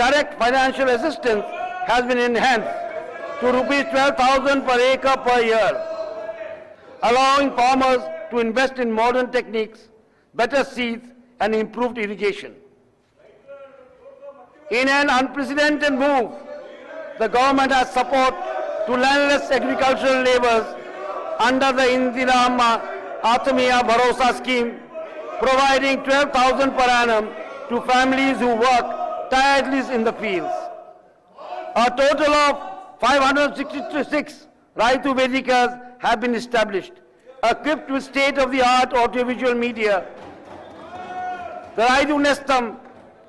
direct financial assistance has been enhanced to rupees 12,000 per acre per year, allowing farmers to invest in modern techniques, better seeds and improved irrigation. In an unprecedented move, the government has support to landless agricultural labourers under the Indira Atmiya Bharosa scheme, providing 12,000 per annum to families who work tirelessly in the fields. A total of 566 Raitu Vedikas have been established, equipped with state-of-the-art audiovisual media. The Raitu Nestam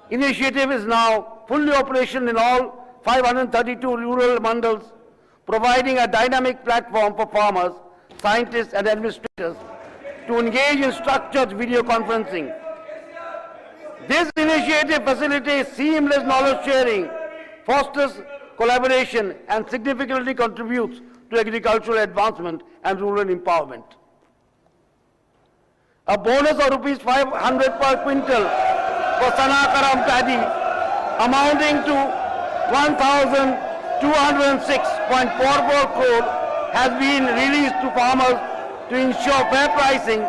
initiative is now fully operational in all 532 rural mandals, providing a dynamic platform for farmers, scientists and administrators to engage in structured video conferencing. This initiative facilitates seamless knowledge sharing, fosters collaboration and significantly contributes to agricultural advancement and rural empowerment. A bonus of rupees 500 per quintal for Sanakaram paddy amounting to 1,206.44 crore has been released to farmers to ensure fair pricing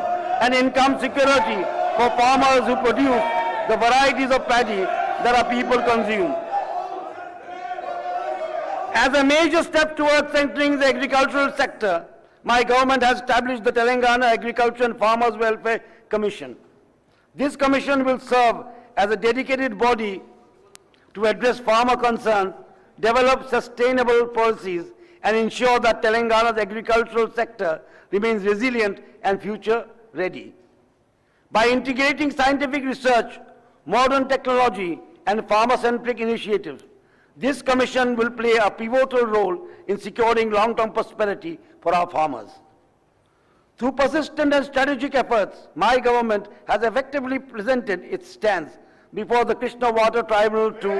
and income security for farmers who produce the varieties of paddy that our people consume. As a major step towards centering the agricultural sector, my government has established the Telangana Agriculture and Farmers Welfare Commission. This commission will serve as a dedicated body to address farmer concerns, develop sustainable policies, and ensure that Telangana's agricultural sector remains resilient and future ready. By integrating scientific research, modern technology, and farmer-centric initiatives, this commission will play a pivotal role in securing long-term prosperity for our farmers. Through persistent and strategic efforts, my government has effectively presented its stance before the Krishna Water Tribunal to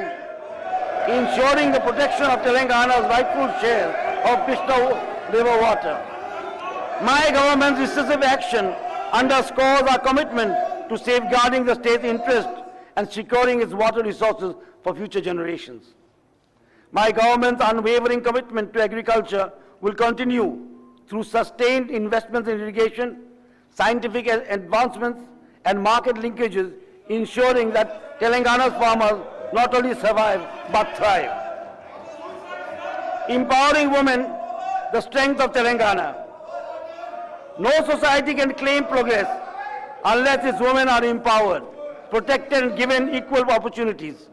ensuring the protection of Telangana's rightful share of Krishna River water. My government's decisive action underscores our commitment to safeguarding the state's interest and securing its water resources for future generations. My government's unwavering commitment to agriculture will continue through sustained investments in irrigation, scientific advancements, and market linkages, ensuring that Telangana's farmers not only survive but thrive. Empowering women, the strength of Telangana. No society can claim progress unless its women are empowered, protected and given equal opportunities.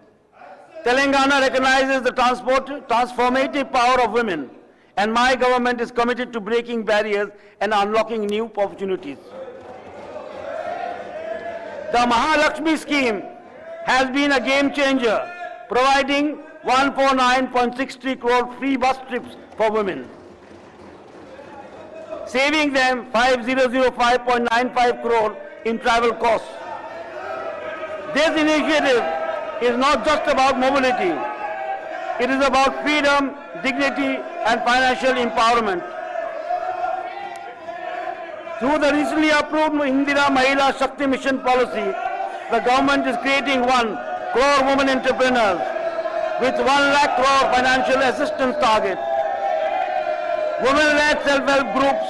Telangana recognizes the transformative power of women, and my government is committed to breaking barriers and unlocking new opportunities. The Mahalakshmi scheme has been a game changer, providing 149.63 crore free bus trips for women, saving them 5,005.95 crore in travel costs. This initiative is not just about mobility. It is about freedom, dignity, and financial empowerment. Through the recently approved Indira Mahila Shakti Mission policy, the government is creating 1 crore women entrepreneurs with 1 lakh crore financial assistance target. Women-led self-help groups,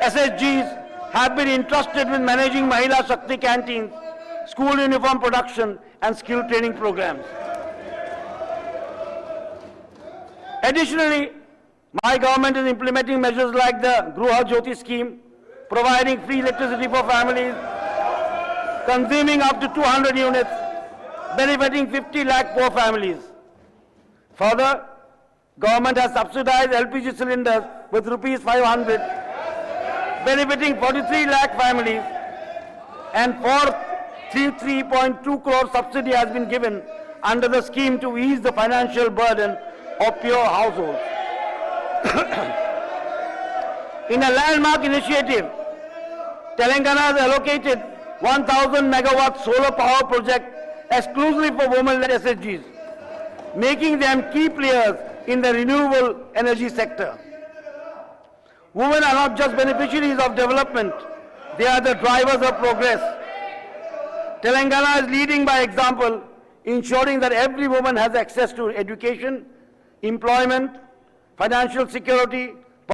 SSGs, have been entrusted with managing Mahila Shakti canteens, school uniform production, and skill training programs. Additionally, my government is implementing measures like the Gruha Jyoti scheme, providing free electricity for families, consuming up to 200 units, benefiting 50 lakh poor families. Further, government has subsidized LPG cylinders with rupees 500, benefiting 43 lakh families, and 433.2 crore subsidy has been given under the scheme to ease the financial burden of poor households. In a landmark initiative, Telangana has allocated 1,000 megawatt solar power project exclusively for women-led SSGs, making them key players in the renewable energy sector. Women are not just beneficiaries of development, they are the drivers of progress. Telangana is leading by example ensuring that every woman has access to education, employment, financial security,